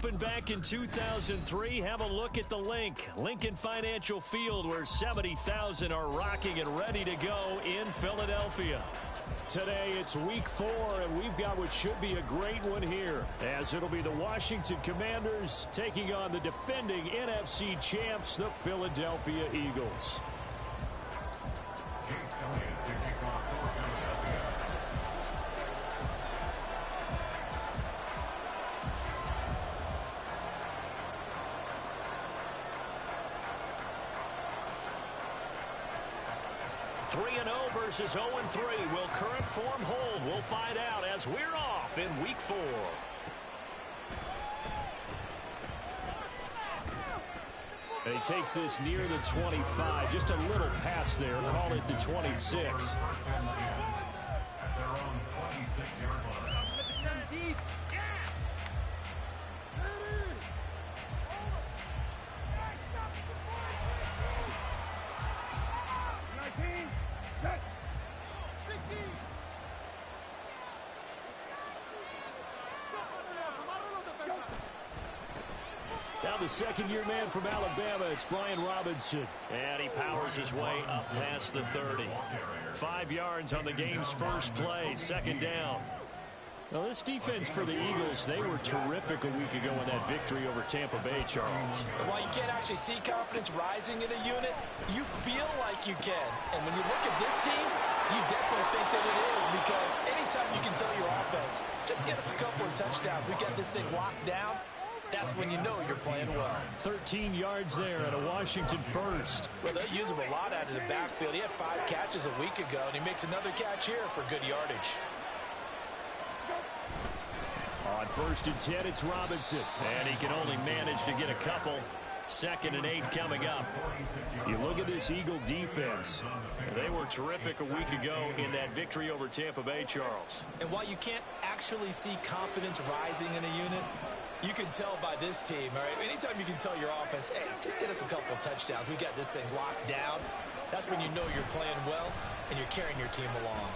opened back in 2003. Have a look at the link. Lincoln Financial Field, where 70,000 are rocking and ready to go in Philadelphia. Today it's week 4, and we've got what should be a great one here, as it'll be the Washington Commanders taking on the defending NFC champs, the Philadelphia Eagles. 3-0 versus 0-3. Will current form hold? We'll find out as we're off in week 4. And he takes this near the 25. Just a little pass there. Call it the 26. Now the second-year man from Alabama, it's Brian Robinson. And he powers his way up past the 30. 5 yards on the game's first play, second down. Now this defense for the Eagles, they were terrific a week ago in that victory over Tampa Bay, Charles. While you can't actually see confidence rising in a unit, you feel like you can. And when you look at this team, you definitely think that it is, because anytime you can tell your offense, just get us a couple of touchdowns, we get this thing locked down, that's when you know you're playing well. 13 yards there at a Washington first. Well, they use him a lot out of the backfield. He had 5 catches a week ago, and he makes another catch here for good yardage. On 1st and 10, it's Robinson. And he can only manage to get a couple. 2nd and 8 coming up. You look at this Eagle defense. They were terrific a week ago in that victory over Tampa Bay, Charles. And while you can't actually see confidence rising in a unit, you can tell by this team, all right? Anytime you can tell your offense, hey, just get us a couple of touchdowns. We got this thing locked down. That's when you know you're playing well and you're carrying your team along.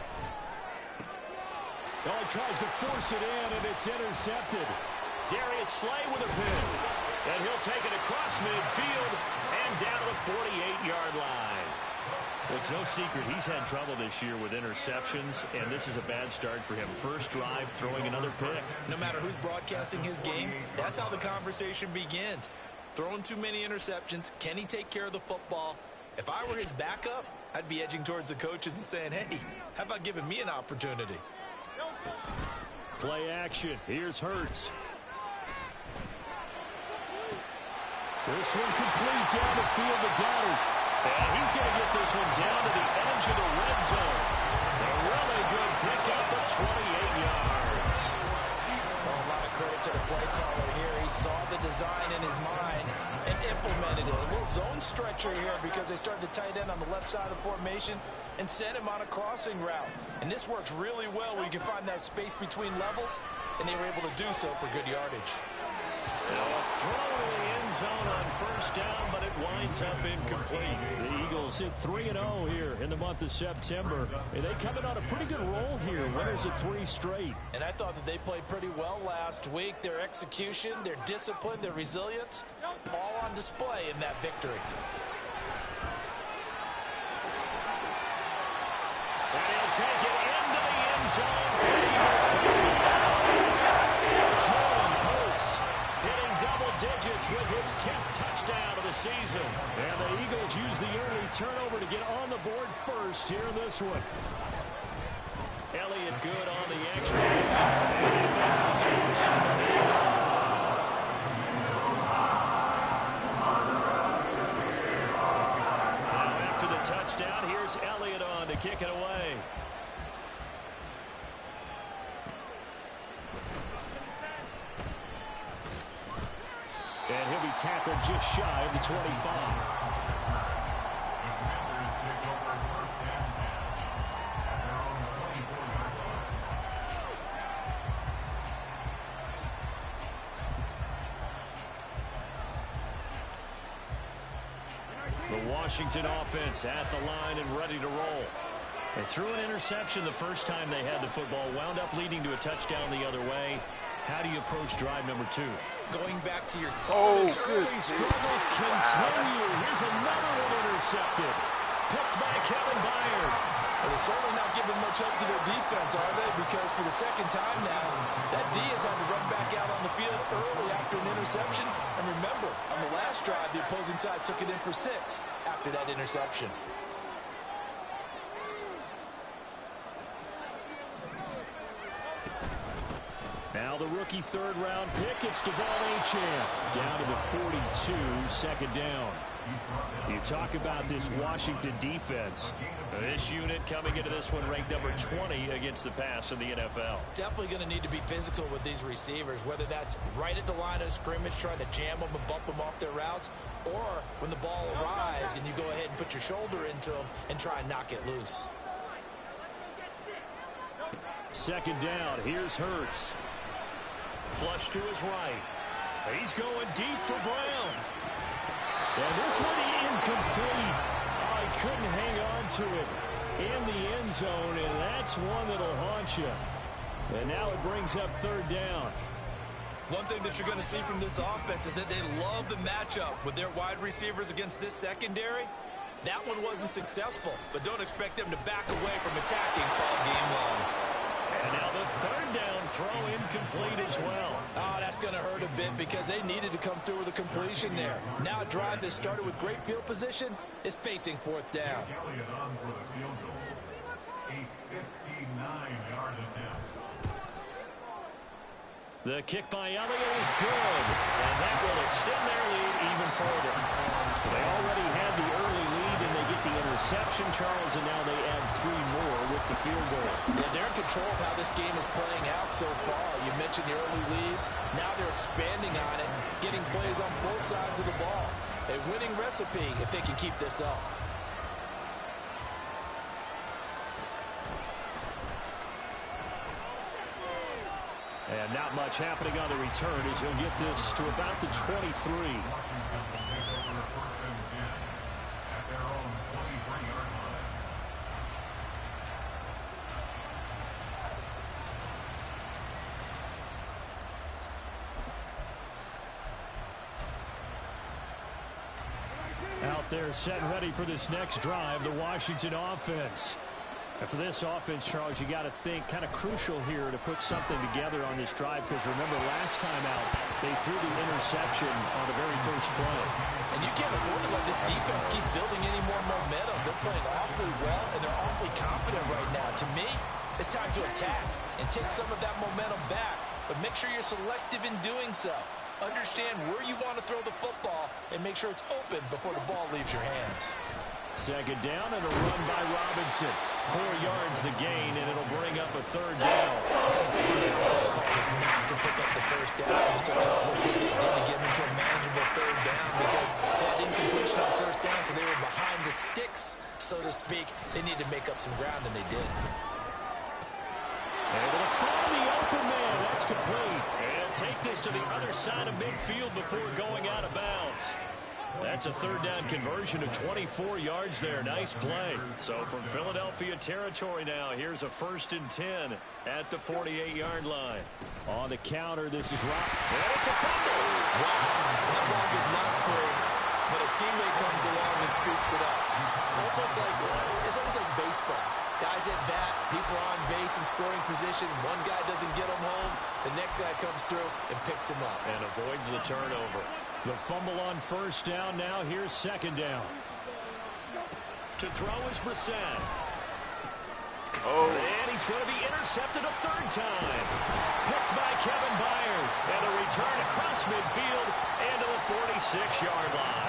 Oh, he tries to force it in, and it's intercepted. Darius Slay with a pick. And he'll take it across midfield and down to the 48-yard line. Well, it's no secret he's had trouble this year with interceptions, and this is a bad start for him. First drive, throwing another pick. No matter who's broadcasting his game, that's how the conversation begins. Throwing too many interceptions, can he take care of the football? If I were his backup, I'd be edging towards the coaches and saying, hey, how about giving me an opportunity? Play action. Here's Hurts. This one complete down the field to Goddard. And he's going to get this one down to the edge of the red zone. A really good pickup of 28 yards. Well, a lot of credit to the play caller here. He saw the design in his mind and implemented it. A little zone stretcher here because they started the tight end on the left side of the formation and sent him on a crossing route. And this works really well where you can find that space between levels, and they were able to do so for good yardage. A throw to the end zone on first down, but it winds up incomplete. The Eagles hit 3-0 here in the month of September. And they come in on a pretty good roll here. Winners of 3 straight. And I thought that they played pretty well last week. Their execution, their discipline, their resilience, all on display in that victory. And he'll take it into the end zone for the Eagles touchdown. Jalen Hurts hitting double digits with his 10th touchdown of the season. And the Eagles use the early turnover to get on the board first here in this one. Elliott good on the extra. And he makes the super. Now after the touchdown, here's Elliott on to kick it away. And he'll be tackled just shy of the 25. The Washington offense at the line and ready to roll. They threw an interception the first time they had the football, wound up leading to a touchdown the other way. How do you approach drive number 2? Going back to your... His early struggles continue. Here's another one intercepted. Picked by Kevin Byard. Well, they're certainly not giving much help to their defense, are they? Because for the second time now, that D has had to run back out on the field early after an interception. And remember, on the last drive, the opposing side took it in for 6 after that interception. Now the rookie third-round pick, it's Devon Achane. Down to the 42, second down. You talk about this Washington defense. This unit coming into this one ranked number 20 against the pass in the NFL. Definitely going to need to be physical with these receivers, whether that's right at the line of scrimmage trying to jam them and bump them off their routes, or when the ball arrives and you go ahead and put your shoulder into them and try and knock it loose. Second down, here's Hurts. Flush to his right. He's going deep for Brown. And this one incomplete. Oh, he couldn't hang on to it in the end zone, and that's one that'll haunt you. And now it brings up third down. One thing that you're going to see from this offense is that they love the matchup with their wide receivers against this secondary. That one wasn't successful, but don't expect them to back away from attacking all game long. And now the third down throw incomplete as well. Oh, that's going to hurt a bit because they needed to come through with a completion there. Now a drive that started with great field position is facing fourth down. The kick by Elliott is good, and that will extend their lead even further. They already had the early lead, and they get the interception, Charles, and now they add 3 more with the field goal. Yeah, they're in control of how this game is playing out so far. You mentioned the early lead. Now they're expanding on it, getting plays on both sides of the ball. A winning recipe if they can keep this up. And not much happening on the return as he'll get this to about the 23. Out there set and ready for this next drive, the Washington offense. And for this offense, Charles, you got to think kind of crucial here to put something together on this drive, because remember last time out they threw the interception on the very first play. And you can't afford to let this defense keep building any more momentum. They're playing awfully well, and they're awfully confident right now. To me, it's time to attack and take some of that momentum back, but make sure you're selective in doing so. Understand where you want to throw the football and make sure it's open before the ball leaves your hands. Second down and a run by Robinson. 4 yards the gain, and it'll bring up a third down. That second down play call was not to pick up the first down. It was to accomplish what they did to get into a manageable third down, because they had incompletion on first down, so they were behind the sticks, so to speak. They needed to make up some ground, and they did. Able to find the open man. That's complete. And take this to the other side of midfield before going out of bounds. That's a third down conversion of 24 yards there. Nice play. So from Philadelphia territory now, here's a 1st and 10 at the 48-yard line. On the counter, this is Rob. And it's a fumble. Wow, that ball is not free, but a teammate comes along and scoops it up. It's almost like baseball. Guys at bat, people are on base in scoring position. One guy doesn't get him home. The next guy comes through and picks him up. And avoids the turnover. The fumble on first down now. Here's second down. To throw is Brissett. Oh. And he's going to be intercepted a third time. Picked by Kevin Byard. And a return across midfield and to the 46-yard line.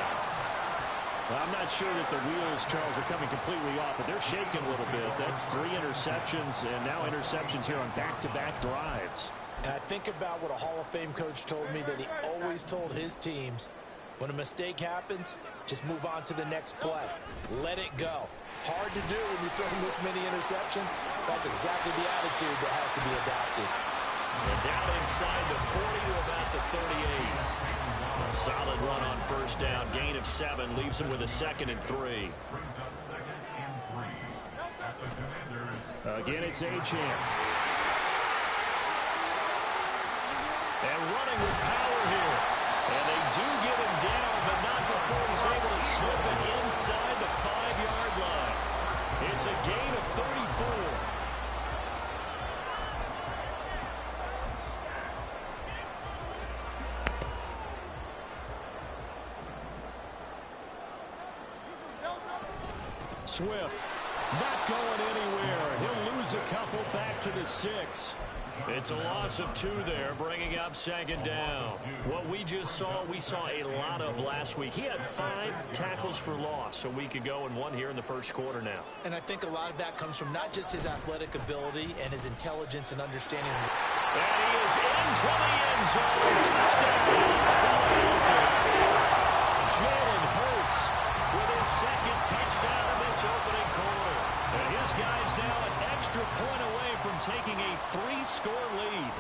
Well, I'm not sure that the wheels, Charles, are coming completely off, but they're shaking a little bit. That's 3 interceptions, and now interceptions here on back-to-back drives. And I think about what a Hall of Fame coach told me, that he always told his teams, when a mistake happens, just move on to the next play. Let it go. Hard to do when you're throwing this many interceptions. That's exactly the attitude that has to be adopted. And down inside the 40 to about the 38. A solid run on first down. Gain of 7 leaves him with a 2nd and 3. Again, it's Achane. And running with power here. And they do get him down, but not before he's able to slip it inside the 5-yard line. It's a gain of 34. Swift not going anywhere. He'll lose a couple back to the 6. It's a loss of 2 there, bringing up second down. What we just saw, we saw a lot of last week. He had 5 tackles for loss a week ago and 1 here in the first quarter now. And I think a lot of that comes from not just his athletic ability and his intelligence and understanding. And he is into the end zone. Touchdown. Jalen Hurts with his second touchdown in this opening quarter. And his guy's now an extra point away from taking a 3-score lead.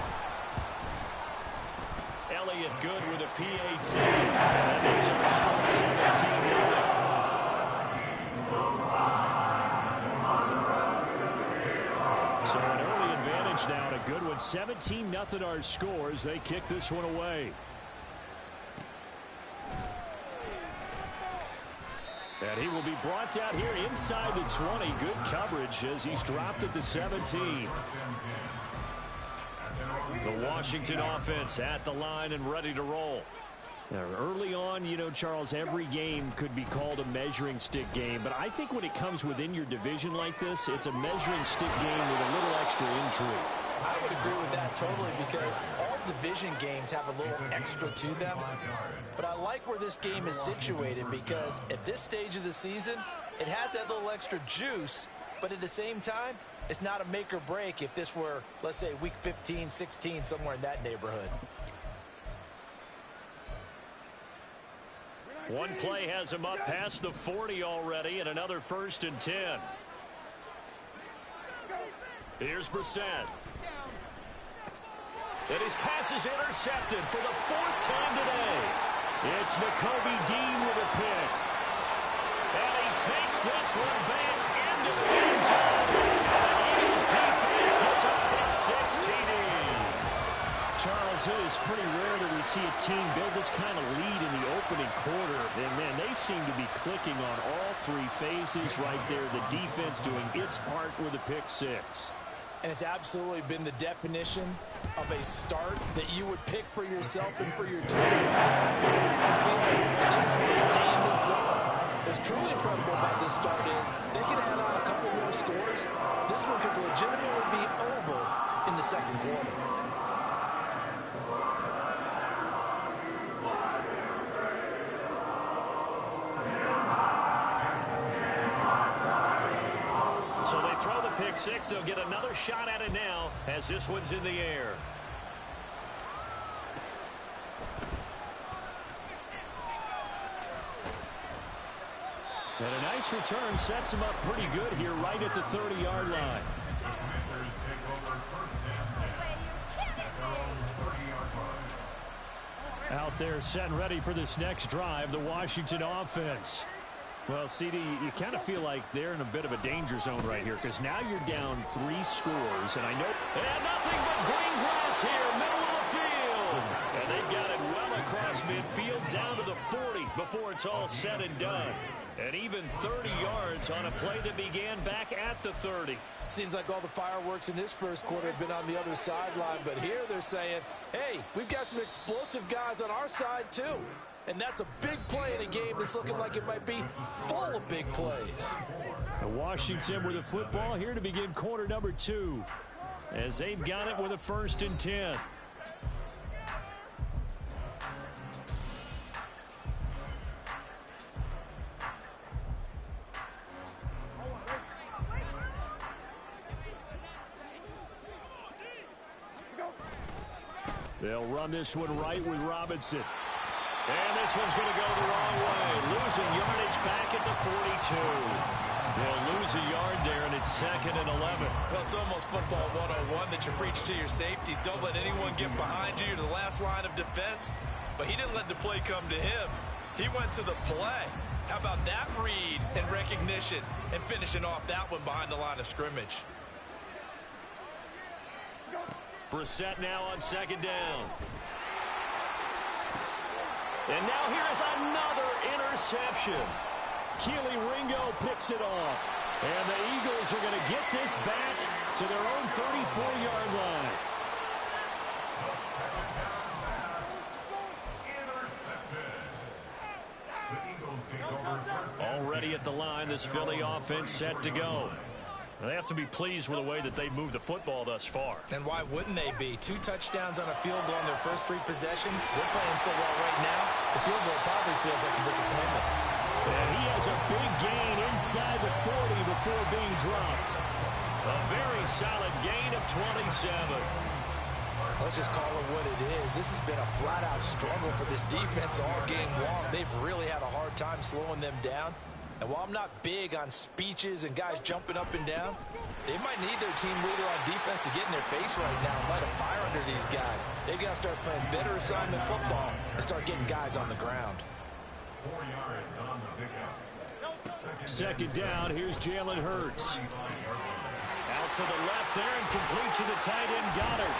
Elliott good with a PAT. That makes our score 17-0. So an early advantage now and a good one. 17-0 our scores. They kick this one away. And he will be brought down here inside the 20. Good coverage as he's dropped at the 17. The Washington offense at the line and ready to roll. Now, early on, you know, Charles, every game could be called a measuring stick game. But I think when it comes within your division like this, it's a measuring stick game with a little extra intrigue. I would agree with that totally because all division games have a little extra to them. But I like where this game is situated because at this stage of the season, it has that little extra juice. But at the same time, it's not a make or break if this were, let's say, week 15, 16, somewhere in that neighborhood. One play has him up past the 40 already and another 1st and 10. Here's Brissett. And his pass is intercepted for the 4th time today. It's Nakobe Dean with a pick. And he takes this one back into the end zone. And the Eagles defense gets a pick 6 TD. Charles, it is pretty rare that we see a team build this kind of lead in the opening quarter. And, man, they seem to be clicking on all 3 phases right there. The defense doing its part with a pick 6. And it's absolutely been the definition of a start that you would pick for yourself and for your team. I feel like they just want to stay in this zone. What's truly incredible about this start is they can add on a couple more scores. This one could legitimately be over in the second quarter. So they throw the pick 6. They'll get another shot at it now as this one's in the air. And a nice return sets him up pretty good here right at the 30-yard line. Out there set and ready for this next drive, the Washington offense. Well, CD, you kind of feel like they're in a bit of a danger zone right here because now you're down 3 scores, and I know... And nothing but green grass here, middle of the field. And they've got it well across midfield down to the 40 before it's all said and done. And even 30 yards on a play that began back at the 30. Seems like all the fireworks in this first quarter have been on the other sideline, but here they're saying, hey, we've got some explosive guys on our side too. And that's a big play in a game that's looking like it might be full of big plays. Washington with the football here to begin quarter number 2 as they've got it with a 1st and 10. They'll run this one right with Robinson. And this one's going to go the wrong way. Losing yardage back at the 42. They'll lose a yard there, and it's 2nd and 11. Well, it's almost football 101 that you preach to your safeties. Don't let anyone get behind you to the last line of defense. But he didn't let the play come to him. He went to the play. How about that read and recognition and finishing off that one behind the line of scrimmage? Brissett now on 2nd down. And now here is another interception. Keely Ringo picks it off. And the Eagles are going to get this back to their own 34-yard line. Already at the line, this Philly offense set to go. They have to be pleased with the way that they've moved the football thus far. And why wouldn't they be? 2 touchdowns on a field goal in their first 3 possessions. They're playing so well right now, the field goal probably feels like a disappointment. And he has a big gain inside the 40 before being dropped. A very solid gain of 27. Let's just call it what it is. This has been a flat-out struggle for this defense all game long. They've really had a hard time slowing them down. And while I'm not big on speeches and guys jumping up and down, they might need their team leader on defense to get in their face right now and light a fire under these guys. They've got to start playing better assignment football and start getting guys on the ground. 4 yards on the pickup. Second down, here's Jalen Hurts. Out to the left there and complete to the tight end Goddard.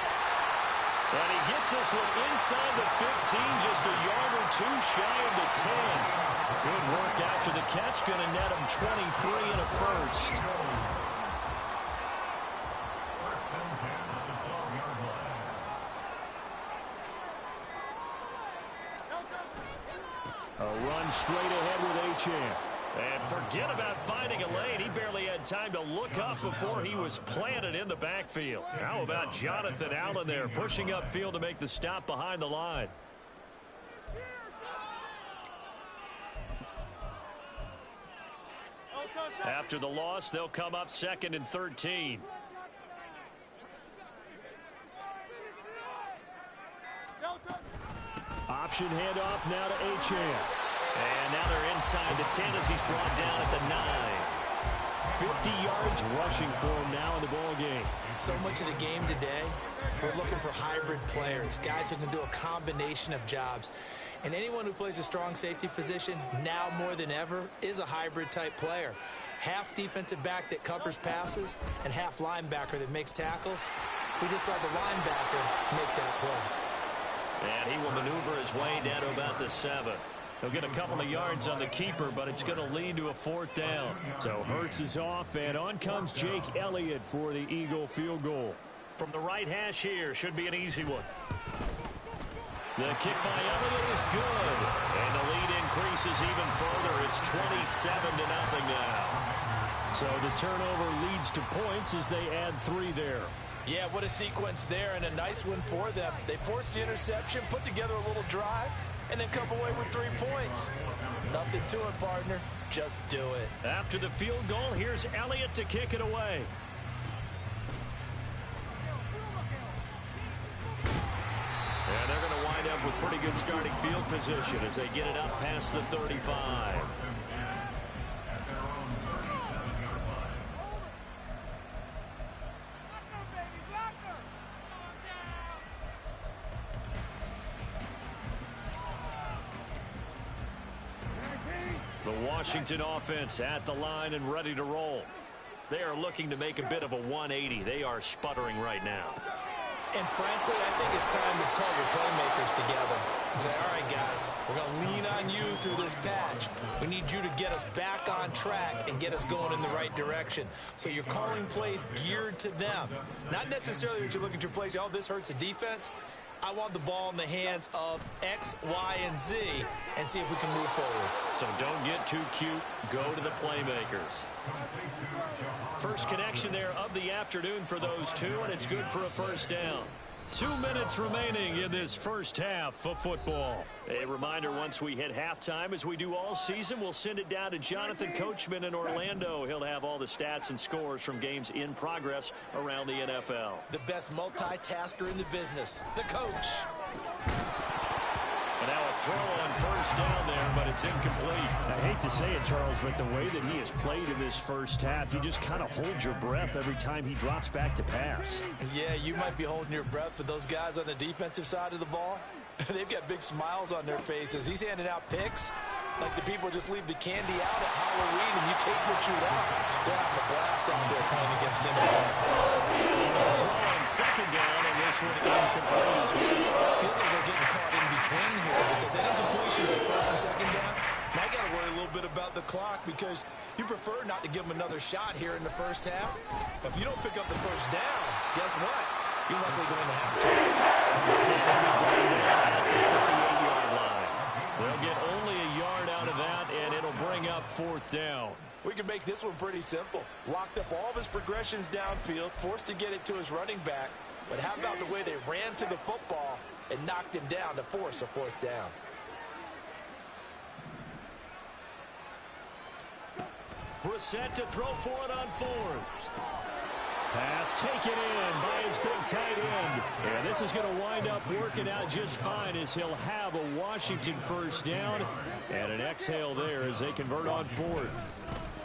And he gets this one inside the 15, just a yard or 2 shy of the 10. Good work after the catch, going to net him 23 and a first. A run straight ahead with Achane. And forget about finding a lane. He barely had time to look up before he was planted in the backfield. How about Jonathan Allen there, pushing upfield to make the stop behind the line. After the loss, they'll come up 2nd and 13. Option handoff now to Achane. And now they're inside the 10 as he's brought down at the 9. 50 yards rushing for him now in the ball game. So much of the game today, we're looking for hybrid players, guys who can do a combination of jobs. And anyone who plays a strong safety position, now more than ever, is a hybrid type player. Half defensive back that covers passes and half linebacker that makes tackles. We just saw the linebacker make that play. And he will maneuver his way down to about the 7. He'll get a couple of yards on the keeper, but it's going to lead to a 4th down. So Hurts is off, and on comes Jake Elliott for the Eagle field goal. From the right hash here, should be an easy one. The kick by Elliott is good, and the lead increases even further. It's 27-0 now. So the turnover leads to points as they add 3 there. Yeah, what a sequence there, and a nice one for them. They forced the interception, put together a little drive, and then come away with 3 points. Nothing to it, partner. Just do it. After the field goal, here's Elliott to kick it away. And they're going to wind up with pretty good starting field position as they get it up past the 35. The Washington offense at the line and ready to roll. They are looking to make a bit of a 180. They are sputtering right now. And frankly, I think it's time to call your playmakers together and say, all right, guys, we're going to lean on you through this patch. We need you to get us back on track and get us going in the right direction. So you're calling plays geared to them. Not necessarily that you look at your plays, oh, this hurts the defense. I want the ball in the hands of X, Y, and Z and see if we can move forward. So don't get too cute. Go to the playmakers. First connection there of the afternoon for those two, and it's good for a first down. 2 minutes remaining in this first half of football. A reminder, once we hit halftime, as we do all season, we'll send it down to Jonathan Coachman in Orlando. He'll have all the stats and scores from games in progress around the NFL. The best multitasker in the business, the coach. And now a throw on first down there, but it's incomplete. I hate to say it, Charles, but the way that he has played in this first half, you just kind of hold your breath every time he drops back to pass. Yeah, you might be holding your breath, but those guys on the defensive side of the ball, they've got big smiles on their faces. He's handing out picks like the people just leave the candy out at Halloween and you take what you want. They're having a blast out there playing against him. on second down, and this one incomplete as well. Feels like they're getting caught in between here because that incompletion's at first and second down. Now you got to worry a little bit about the clock because you prefer not to give them another shot here in the first half. But if you don't pick up the first down, guess what? You're likely going to have to. At the 38-yard line. They'll get only a yard out of that, and it'll bring up fourth down. We can make this one pretty simple. Locked up all of his progressions downfield, forced to get it to his running back. But how about the way they ran to the football and knocked him down to force a fourth down? Brissett to throw for it on fourth. Pass taken in by his big tight end. And this is going to wind up working out just fine as he'll have a Washington first down. And an exhale there as they convert on fourth.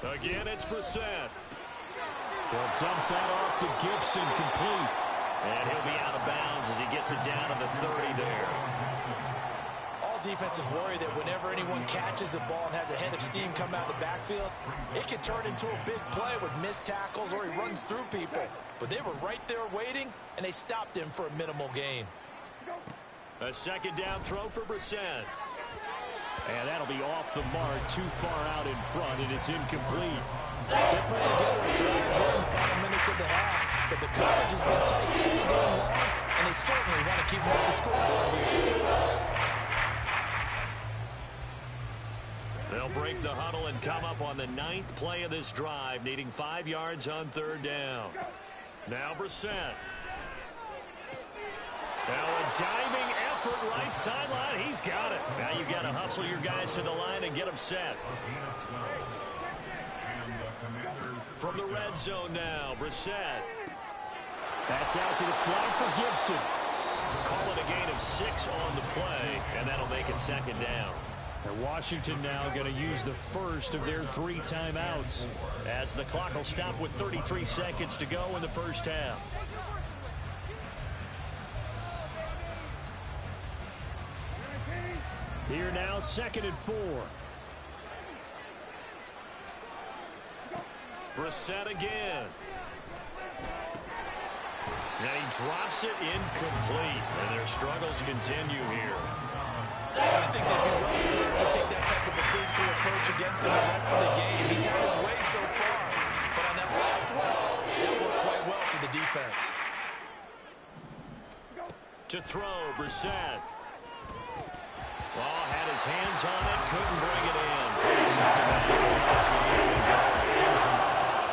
Again, it's Brissett. He'll dump that off to Gibson, complete. And he'll be out of bounds as he gets it down to the 30 there. All defenses worry that whenever anyone catches the ball and has a head of steam come out of the backfield, it can turn into a big play with missed tackles or he runs through people. But they were right there waiting, and they stopped him for a minimal gain. A second down throw for Brissett. And that'll be off the mark, too far out in front, and it's incomplete. They put together a drive here in the final minutes of the half, but the coverage has been tight all game long, and they certainly want to keep them up the scoreboard here. They'll break the huddle and come up on the 9th play of this drive, needing 5 yards on third down. Now Brissett. Now a diving effort right sideline. He's got it. Now you've got to hustle your guys to the line and get them set. From the red zone now, Brissett. That's out to the flat for Gibson. Call it a gain of 6 on the play, and that'll make it second down. And Washington now going to use the first of their 3 timeouts, as the clock will stop with 33 seconds to go in the first half. Here now, 2nd and 4. Brissett again. And he drops it incomplete, and their struggles continue here. I think they'd be well served to take that type of a physical approach against him the rest of the game. He's had his way so far, but on that last one, that worked quite well for the defense. To throw, Brissett. Oh, had his hands on it, couldn't bring it in. Pretty symptomatic of how this game's been going.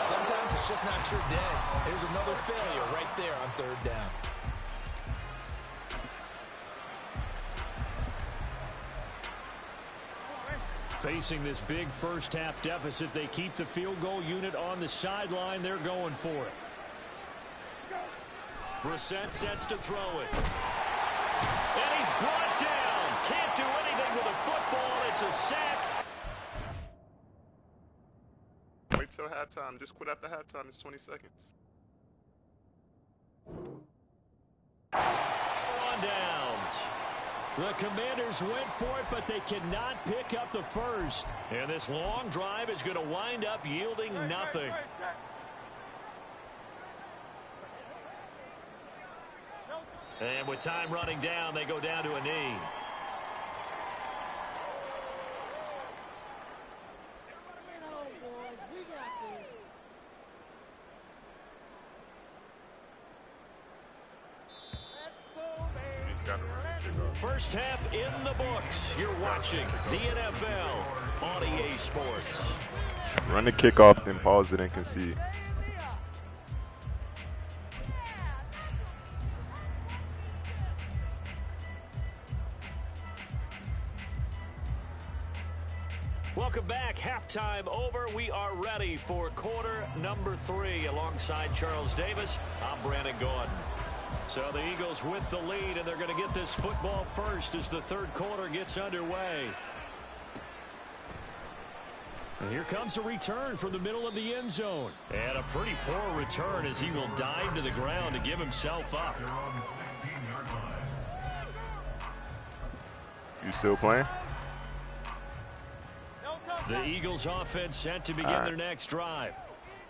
Sometimes it's just not your day. There's another failure right there on third down. Facing this big first half deficit, they keep the field goal unit on the sideline. They're going for it. Brissett sets to throw it. And he's brought down. Can't do anything with a football. It's a sack. Wait till halftime. Just quit after halftime. It's 20 seconds. On downs. The Commanders went for it, but they cannot pick up the first. And this long drive is going to wind up yielding nothing. And with time running down, they go down to a knee. First half in the books. You're watching the NFL on EA Sports. Run the kickoff, then pause it and concede. Welcome back. Halftime over. We are ready for quarter number 3 alongside Charles Davis. I'm Brandon Gordon. So the Eagles with the lead, and they're going to get this football first as the third quarter gets underway. And here comes a return from the middle of the end zone. And a pretty poor return as he will dive to the ground to give himself up. You still playing? The Eagles offense set to begin their next drive.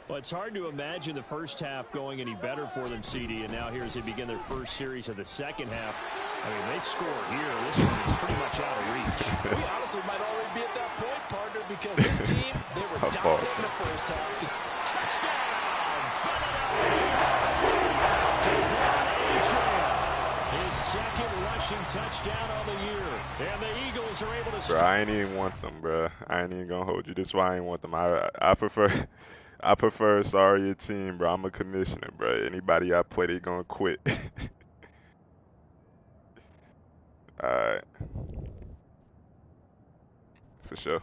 Well, it's hard to imagine the first half going any better for them, CD, and now here as they begin their first series of the second half. I mean, they score here. This one is pretty much out of reach. We honestly might already be at that point, partner, because this team, they were dominant in the first half. Touchdown, Philadelphia! His second rushing touchdown on the year. And the Eagles are able to... Bro, I ain't even want them, bro. I ain't even gonna hold you. This is why I ain't want them. I prefer a sorry team, bro. I'm a commissioner, bro. Anybody I play, they gonna quit. Alright. For sure.